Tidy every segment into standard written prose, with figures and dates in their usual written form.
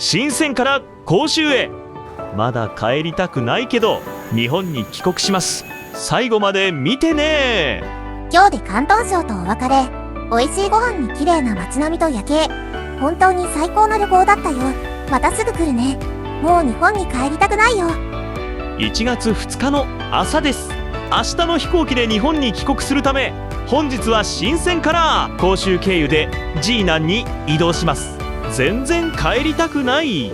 深センから広州へ。まだ帰りたくないけど日本に帰国します。最後まで見てね。今日で広東省とお別れ。美味しいご飯に綺麗な街並みと夜景、本当に最高の旅行だったよ。またすぐ来るね。もう日本に帰りたくないよ。1月2日の朝です。明日の飛行機で日本に帰国するため、本日は深センから広州経由でジー南に移動します。全然帰りたくない。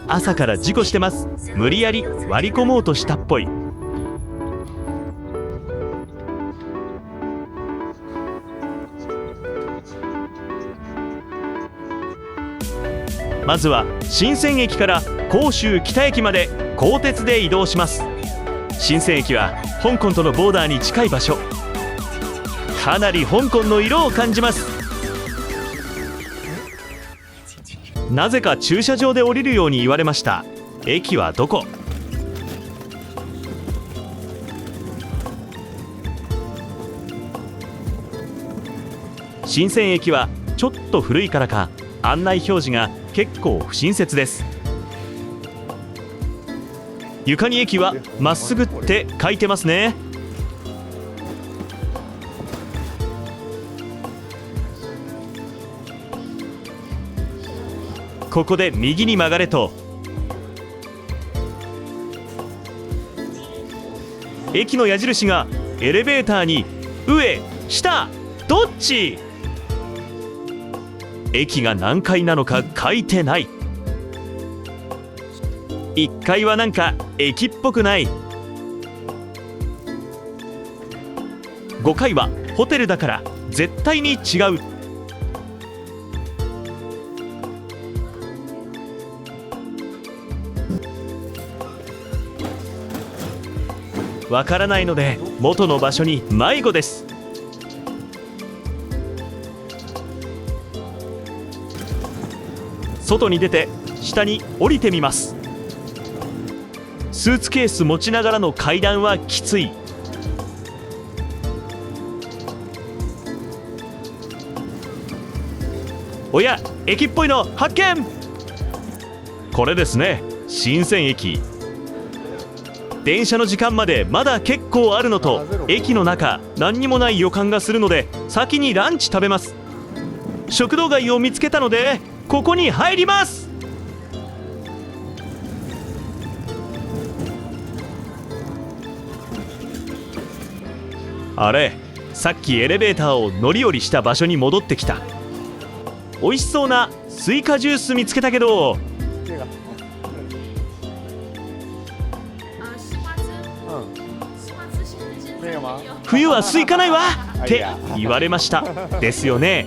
朝から事故してます。無理やり割り込もうとしたっぽい。まずは深セン駅から広州北駅まで鋼鉄で移動します。深セン駅は香港とのボーダーに近い場所。かなり香港の色を感じます。なぜか駐車場で降りるように言われました。駅はどこ？深セン駅はちょっと古いからか案内表示が結構不親切です。床に駅はまっすぐって書いてますね。ここで右に曲がれと。駅の矢印がエレベーターに上下どっち？駅が何階なのか書いてない。1階はなんか駅っぽくない。5階はホテルだから絶対に違う。わからないので元の場所に迷子です。外に出て下に降りてみます。スーツケース持ちながらの階段はきつい。おや、駅っぽいの発見。これですね、深セン駅。電車の時間までまだ結構あるのと、駅の中何にもない予感がするので先にランチ食べます。食堂街を見つけたのでここに入ります。あれ、さっきエレベーターを乗り降りした場所に戻ってきた。美味しそうなスイカジュース見つけたけど、冬はスイカないわって言われました。ですよね。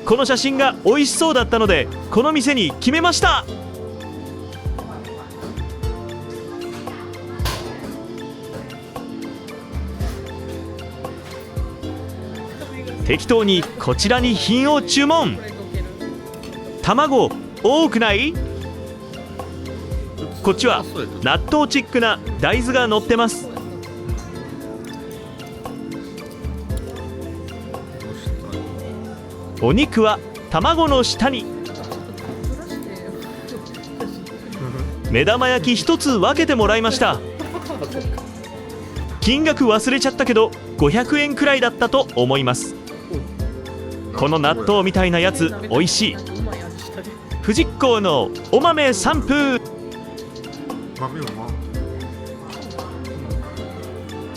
この写真が美味しそうだったのでこの店に決めました。適当にこちらに品を注文。卵多くない？こっちは納豆チックな大豆が乗ってます。お肉は卵の下に。目玉焼き一つ分けてもらいました。金額忘れちゃったけど500円くらいだったと思います。この納豆みたいなやつ美味しい。富士港のお豆3分。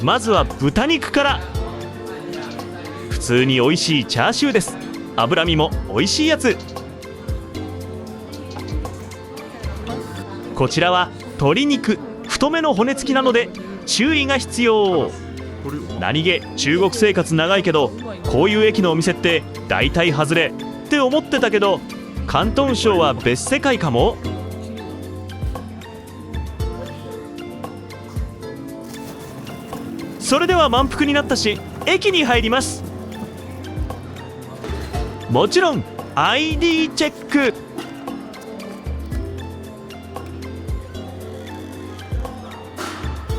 まずは豚肉から。普通に美味しいチャーシューです。脂身も美味しいやつ。こちらは鶏肉、太めの骨付きなので注意が必要。何気中国生活長いけど、こういう駅のお店って大体外れって思ってたけど、広東省は別世界かも。それでは満腹になったし駅に入ります。もちろん ID チェック。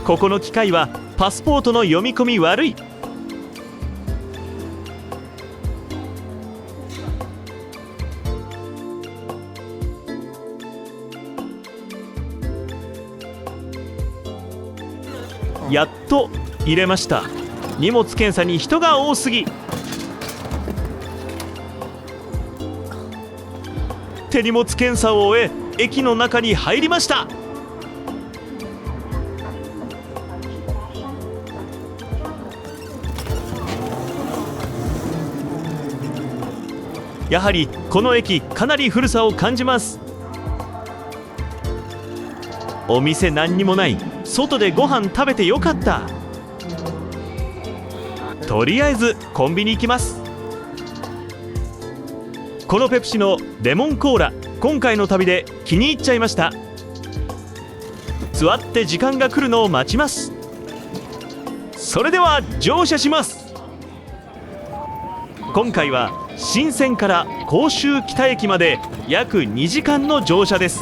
ここの機械はパスポートの読み込み悪い。やっと入れました。荷物検査に人が多すぎ。手荷物検査を終え駅の中に入りました。やはりこの駅かなり古さを感じます。お店何にもない。外でご飯食べてよかった。とりあえずコンビニ行きます。このペプシのレモンコーラ、今回の旅で気に入っちゃいました。座って時間が来るのを待ちます。それでは乗車します。今回は新線から甲州北駅まで約2時間の乗車です。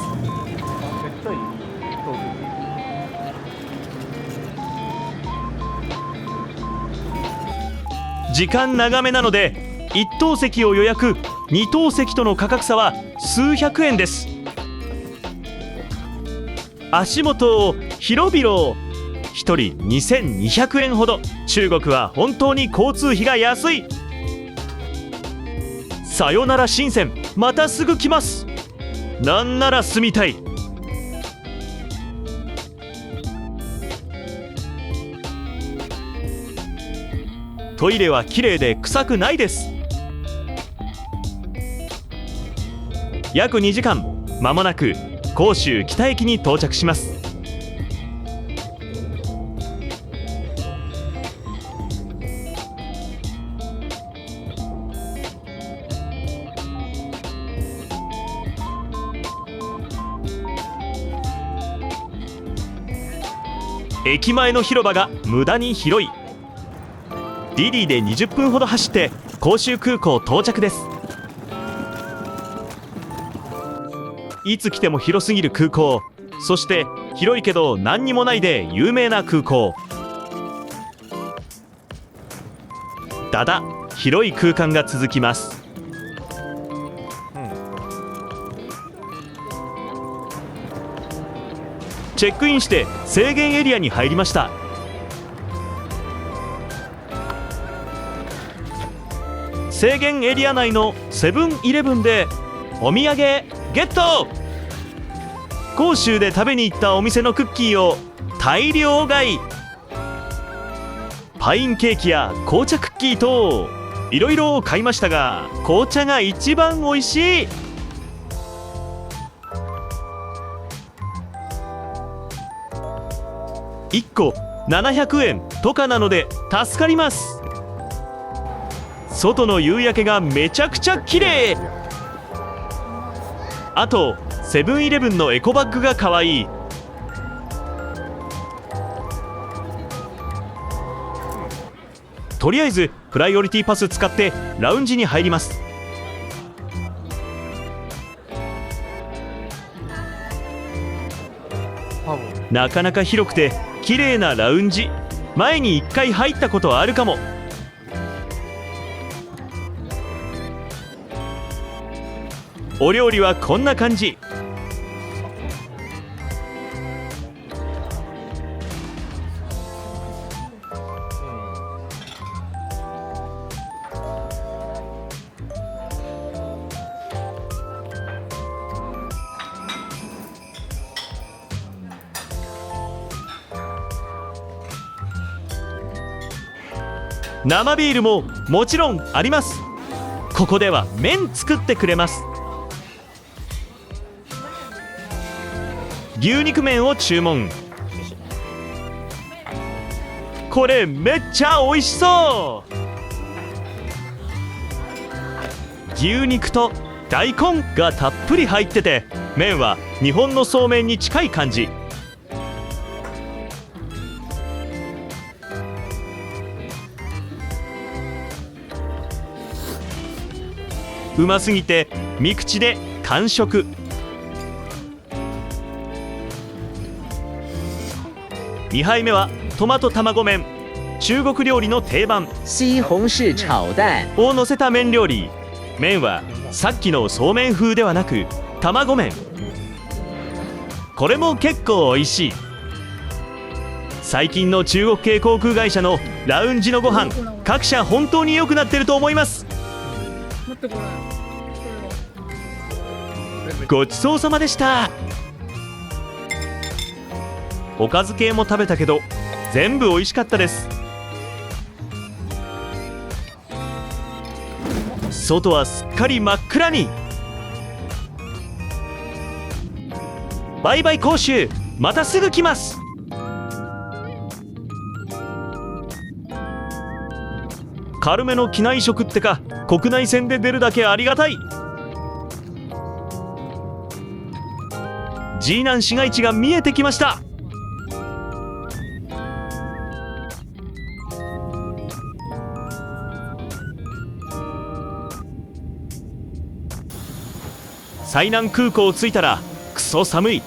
時間長めなので1等席を予約、2等席との価格差は数百円です。足元を広々、1人2200円ほど。中国は本当に交通費が安い。さよなら深セン、またすぐ来ます。なんなら住みたい。トイレはきれいで臭くないです。約2時間、まもなく甲州北駅に到着します。駅前の広場が無駄に広い。ディディで20分ほど走って甲州空港到着です。いつ来ても広すぎる空港、そして広いけど何にもないで有名な空港。だだ、広い空間が続きます。チェックインして制限エリアに入りました。制限エリア内のセブンイレブンでお土産ゲット。甲州で食べに行ったお店のクッキーを大量買い。パインケーキや紅茶クッキーといろいろ買いましたが、紅茶が一番おいしい。1個700円とかなので助かります。外の夕焼けがめちゃくちゃ綺麗。あとセブンイレブンのエコバッグがかわいい。とりあえずプライオリティパス使ってラウンジに入ります。なかなか広くて綺麗なラウンジ。前に1回入ったことあるかも。お料理はこんな感じ。生ビールももちろんあります。ここでは麺作ってくれます。牛肉麺を注文。これめっちゃ美味しそう。牛肉と大根がたっぷり入ってて、麺は日本のそうめんに近い感じ。うますぎて3口で完食。2杯目はトマト卵麺、中国料理の定番西红柿炒蛋を乗せた麺料理。麺はさっきのそうめん風ではなく卵麺。これも結構おいしい。最近の中国系航空会社のラウンジのご飯、各社本当に良くなってると思います。待ってこれ。ごちそうさまでした。おかず系も食べたけど全部美味しかったです。外はすっかり真っ暗に。バイバイ講習、またすぐ来ます。軽めの機内食ってか、国内線で出るだけありがたい。ジー南市街地が見えてきました。済南空港着いたらクソ寒い。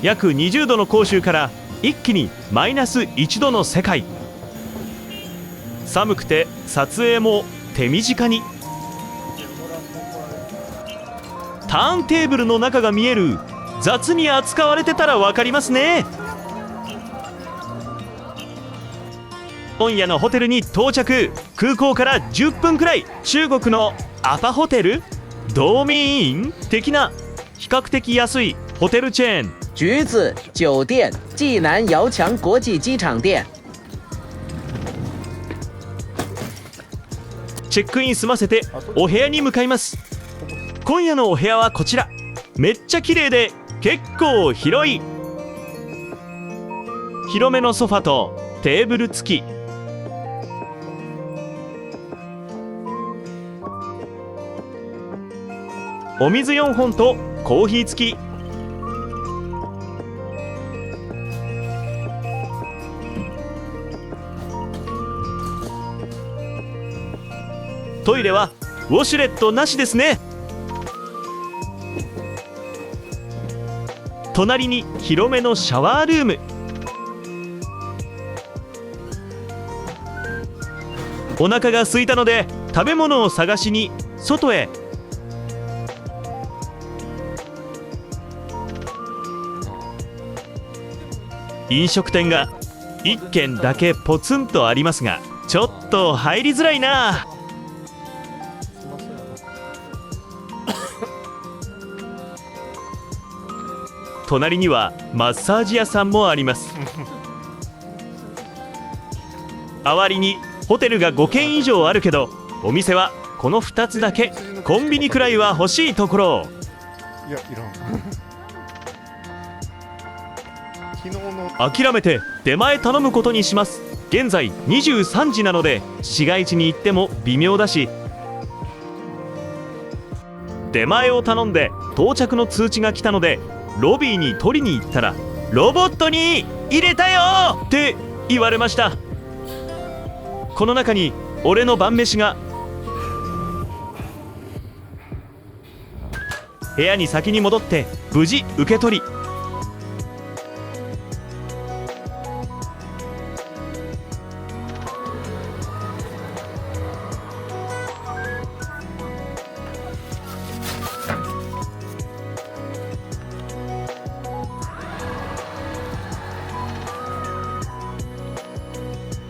約20度の広州から一気にマイナス1度の世界。寒くて撮影も手短に。ターンテーブルの中が見える。雑に扱われてたら分かりますね。今夜のホテルに到着。空港から10分くらい。中国のアパホテル、ドーミーイン的な比較的安いホテルチェーン。橘子酒店济南遥墙国际机场店。チェックイン済ませてお部屋に向かいます。今夜のお部屋はこちら。めっちゃ綺麗で結構広い。広めのソファとテーブル付き。お水4本とコーヒー付き。トイレはウォシュレットなしですね。隣に広めのシャワールーム。お腹が空いたので食べ物を探しに外へ。飲食店が1軒だけポツンとありますが、ちょっと入りづらいな。隣にはマッサージ屋さんもあります。周りにホテルが5軒以上あるけど、お店はこの2つだけ。コンビニくらいは欲しいところ。いや、いらん。昨日の諦めて出前頼むことにします。現在23時なので市街地に行っても微妙だし。出前を頼んで到着の通知が来たのでロビーに取りに行ったら、ロボットに入れたよって言われました。この中に俺の晩飯が。部屋に先に戻って無事受け取り。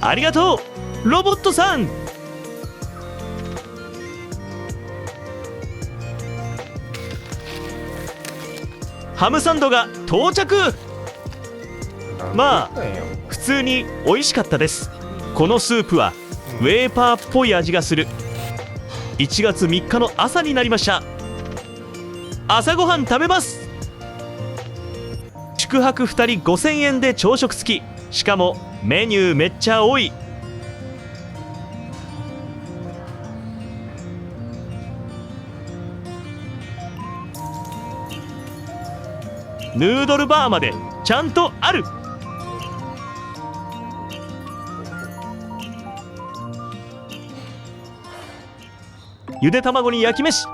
ありがとうロボットさん。ハムサンドが到着。まあ普通に美味しかったです。このスープはウェーパーっぽい味がする。1月3日の朝になりました。朝ごはん食べます。宿泊2人5000円で朝食付き。しかもメニューめっちゃ多い。ヌードルバーまでちゃんとある。ゆで卵に焼き飯。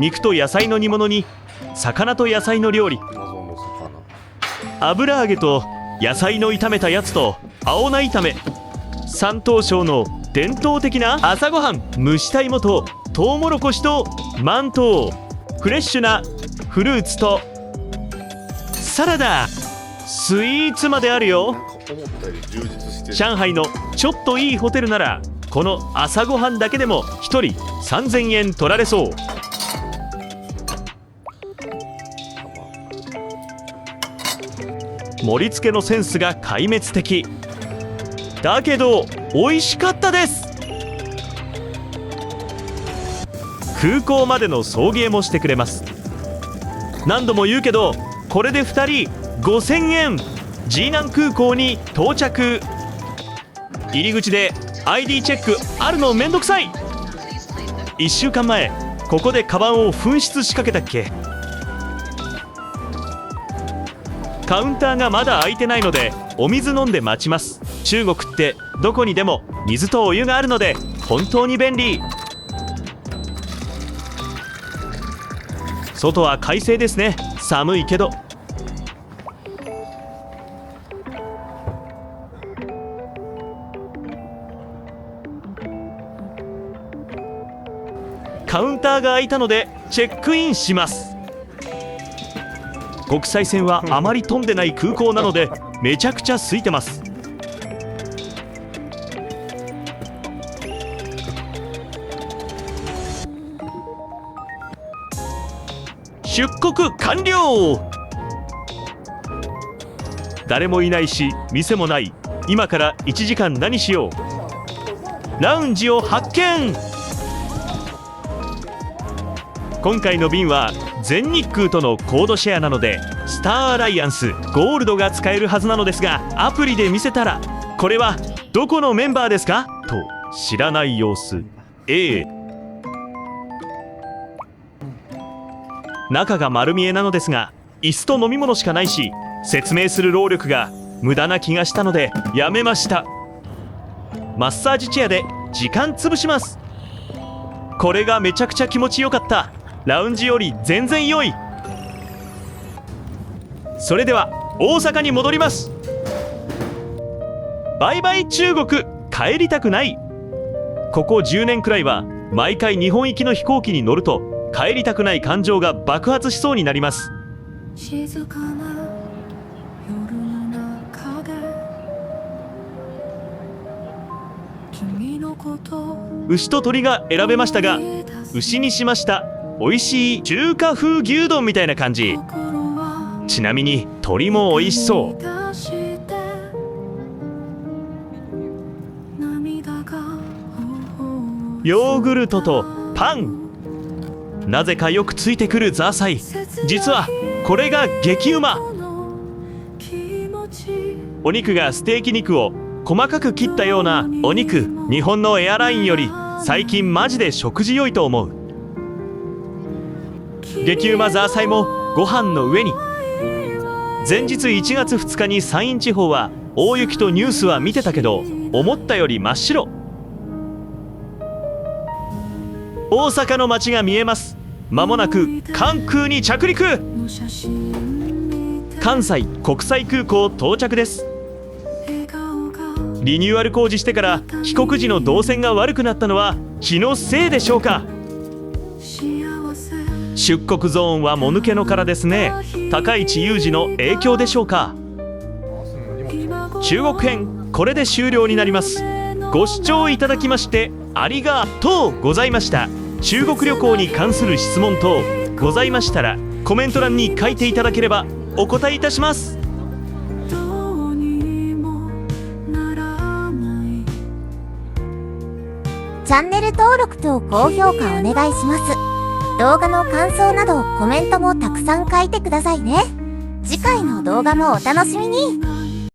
肉と野菜の煮物に魚と野菜の料理。油揚げと野菜の炒めたやつと青菜炒め。山東省の伝統的な朝ごはん。蒸した芋とトウモロコシとマントウ。フレッシュなフルーツとサラダ。スイーツまであるよ。なんか思ったより充実してる。上海のちょっといいホテルならこの朝ごはんだけでも1人3000円取られそう。盛り付けのセンスが壊滅的だけど美味しかったです。空港までの送迎もしてくれます。何度も言うけどこれで2人5000円。ジーナン空港に到着。入り口で ID チェックあるのめんどくさい。1週間前ここでカバンを紛失しかけたっけ。カウンターがまだ開いてないのでお水飲んで待ちます。中国ってどこにでも水とお湯があるので本当に便利。外は快晴ですね。寒いけど。カウンターが開いたのでチェックインします。国際線はあまり飛んでない空港なのでめちゃくちゃ空いてます。出国完了。誰もいないし店もない。今から1時間何しよう。ラウンジを発見。今回の便は全日空とのコードシェアなのでスターアライアンスゴールドが使えるはずなのですが、アプリで見せたらこれはどこのメンバーですかと知らない様子。中が丸見えなのですが椅子と飲み物しかないし説明する労力が無駄な気がしたのでやめました。マッサージチェアで時間潰します。これがめちゃくちゃ気持ちよかった。ラウンジより全然良い。それでは大阪に戻ります。バイバイ中国、帰りたくない。ここ10年くらいは毎回日本行きの飛行機に乗ると帰りたくない感情が爆発しそうになります。静かな夜の中で君のこと牛と鳥が選べましたが牛にしました。美味しい中華風牛丼みたいな感じ。ちなみに鳥も美味しそう。ヨーグルトとパン、なぜかよくついてくるザーサイ。実はこれが激うま。お肉がステーキ肉を細かく切ったようなお肉。日本のエアラインより最近マジで食事良いと思う。激うまザーサイもご飯の上に。前日1月2日に山陰地方は大雪とニュースは見てたけど思ったより真っ白。大阪の街が見えます。まもなく関空に着陸。関西国際空港到着です。リニューアル工事してから帰国時の動線が悪くなったのは気のせいでしょうか。出国ゾーンはもぬけの殻ですね。高市有事の影響でしょうか。中国編これで終了になります。ご視聴いただきましてありがとうございました。中国旅行に関する質問等ございましたらコメント欄に書いていただければお答えいたします。チャンネル登録と高評価お願いします。動画の感想などコメントもたくさん書いてくださいね。次回の動画もお楽しみに。